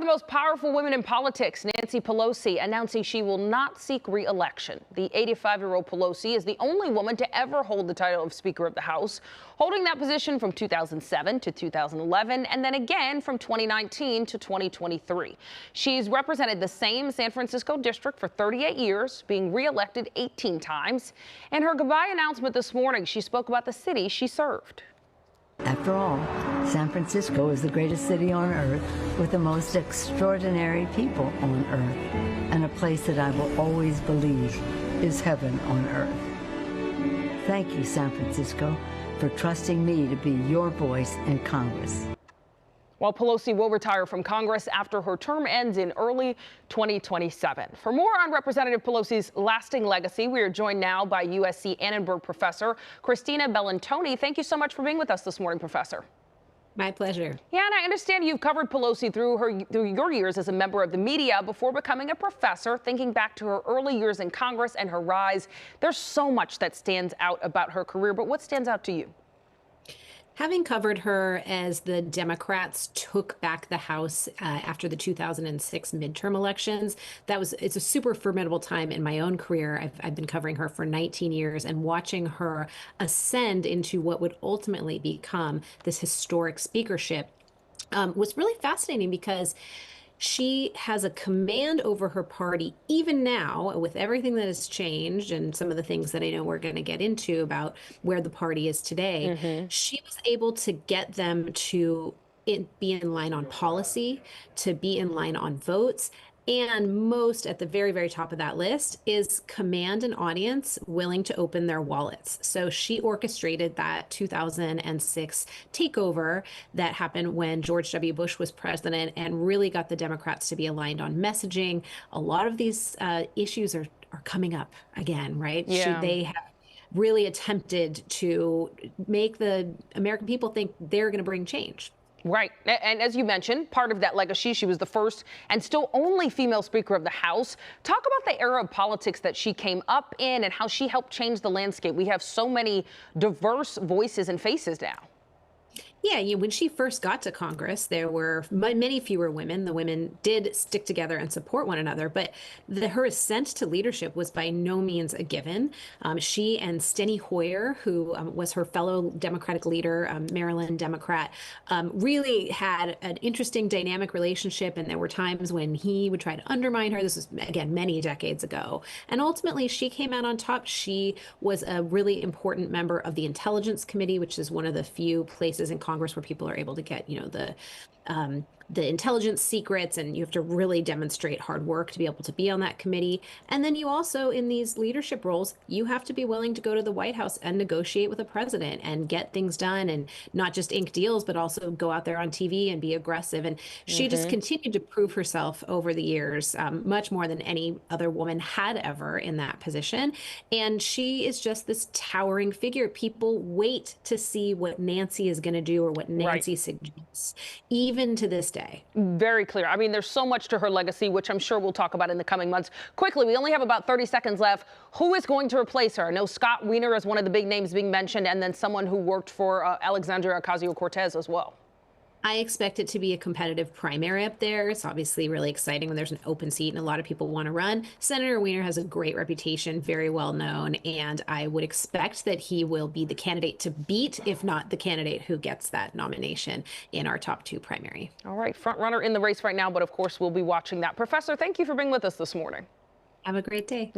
most powerful women in politics, Nancy Pelosi, announcing she will not seek re-election. The 85-year-old Pelosi is the only woman to ever hold the title of Speaker of the House, holding that position from 2007 to 2011 and then again from 2019 to 2023. She's represented the same San Francisco district for 38 years, being re-elected 18 times. In her goodbye announcement this morning, she spoke about the city she served. After all, San Francisco is the greatest city on earth with the most extraordinary people on earth, and a place that I will always believe is heaven on earth. Thank you, San Francisco, for trusting me to be your voice in Congress. While Pelosi will retire from Congress after her term ends in early 2027. For more on Representative Pelosi's lasting legacy, we are joined now by USC Annenberg professor Christina Bellantoni. Thank you so much for being with us this morning, Professor. My pleasure. Yeah, and I understand you've covered Pelosi through your years as a member of the media before becoming a professor. Thinking back to her early years in Congress and her rise, there's so much that stands out about her career, but what stands out to you? Having covered her as the Democrats took back the House after the 2006 midterm elections, it's a super formidable time in my own career. I've been covering her for 19 years and watching her ascend into what would ultimately become this historic speakership was really fascinating because she has a command over her party, even now, with everything that has changed and some of the things that I know we're going to get into about where the party is today. Mm-hmm. She was able to get them to be in line on policy, to be in line on votes. And most at the very, very top of that list is command an audience willing to open their wallets. So she orchestrated that 2006 takeover that happened when George W. Bush was president and really got the Democrats to be aligned on messaging. A lot of these issues are coming up again, right? Yeah. They have really attempted to make the American people think they're going to bring change. Right. And as you mentioned, part of that legacy, she was the first and still only female Speaker of the House. Talk about the era of politics that she came up in and how she helped change the landscape. We have so many diverse voices and faces now. Yeah, when she first got to Congress, there were many fewer women. The women did stick together and support one another, but her ascent to leadership was by no means a given. She and Steny Hoyer, who was her fellow Democratic leader, Maryland Democrat, really had an interesting dynamic relationship, and there were times when he would try to undermine her. This was, again, many decades ago. And ultimately, she came out on top. She was a really important member of the Intelligence Committee, which is one of the few places in Congress where people are able to get, the intelligence secrets, and you have to really demonstrate hard work to be able to be on that committee. And then you also, in these leadership roles, you have to be willing to go to the White House and negotiate with the president and get things done, and not just ink deals, but also go out there on TV and be aggressive. And she just continued to prove herself over the years, much more than any other woman had ever in that position. And she is just this towering figure. People wait to see what Nancy is going to do or what Nancy suggests, even to this day. Very clear. I mean, there's so much to her legacy, which I'm sure we'll talk about in the coming months. Quickly, we only have about 30 seconds left. Who is going to replace her? I know Scott Wiener is one of the big names being mentioned, and then someone who worked for Alexandria Ocasio-Cortez as well. I expect it to be a competitive primary up there. It's obviously really exciting when there's an open seat and a lot of people want to run. Senator Wiener has a great reputation, very well known, and I would expect that he will be the candidate to beat, if not the candidate who gets that nomination in our top two primary. All right, front runner in the race right now, but of course we'll be watching that. Professor, thank you for being with us this morning. Have a great day.